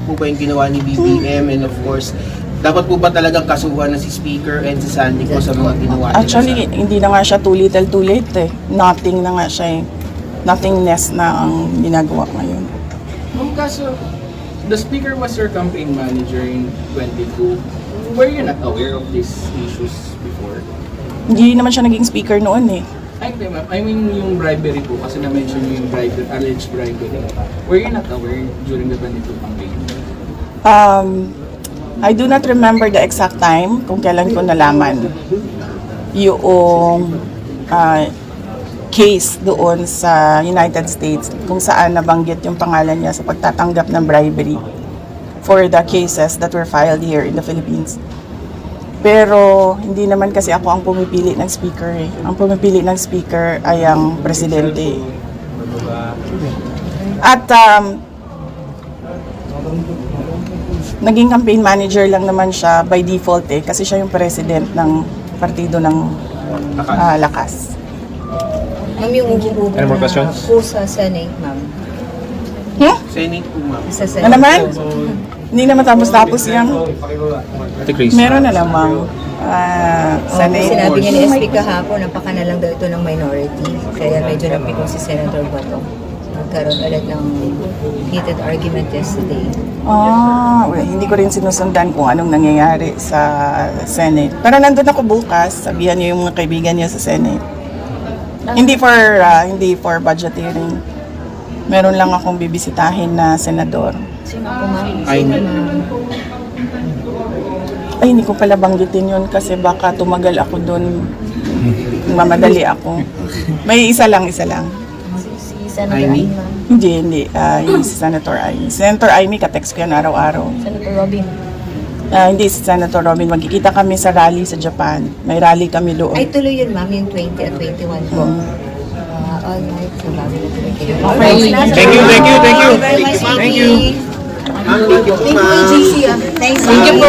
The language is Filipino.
po ba yung ginawa ni BBM, and of course, dapat po ba talagang kasuhan na si Speaker and si Sandy ko sa mga ginawa nila? Actually, hindi na nga siya too little too late eh. Nothing na nga siya eh. Nothingness na ang ginagawa ngayon. Kaso, the Speaker was your campaign manager in 22. Were you not aware of these issues before? Hindi naman siya naging speaker noon eh. I mean yung bribery po, kasi na-mention niyo yung bribery, alleged bribery. Were you not aware during the 22 campaign? I do not remember the exact time kung kailan ko nalaman yung case doon sa United States kung saan nabanggit yung pangalan niya sa pagtatanggap ng bribery for the cases that were filed here in the Philippines. Pero hindi naman kasi ako ang pumipili ng speaker eh. Ang pumipili ng speaker ay ang presidente. At naging campaign manager lang naman siya by default eh kasi siya yung president ng partido ng Lakas. Ma'am, yung ubo Any more questions? po sa Senate, ma'am. Senate po, ma'am. Sa Senate. Ano naman? Hindi na matapos-tapos yan. Ate Chris. Meron na namang Senate. Sinabi niya ni SP kahapon, napakanalang daw ito ng minority. Kaya medyo napikong si Senator Bato. Nagkaroon ulit ng heated argument yesterday. Hindi ko rin sinusundan kung anong nangyayari sa Senate. Pero nandun ako bukas, sabihan niyo yung mga kaibigan niya sa Senate. Hindi for budgeteering. Meron lang akong bibisitahin na senador. Sino po, ma'am? Ay, Ay, hindi ko pala banggitin yun kasi baka tumagal ako doon. Mamadali ako. May isa lang. Si Senator Amy? Amy, ma'am. Hindi. Yung si Senator Amy. Senator Amy, katext ko yan araw-araw. Senator Robin. Hindi si Senator Robin. Magkikita kami sa rally sa Japan. May rally kami doon. Ay, tuloy yun, ma'am, yung 20 at 21 po. All right, so bago na tuloy kayo. Thank you. Very much, Thank Amy. you. Thank you po, ma'am. Thank you, JC. Thanks, Thank you po.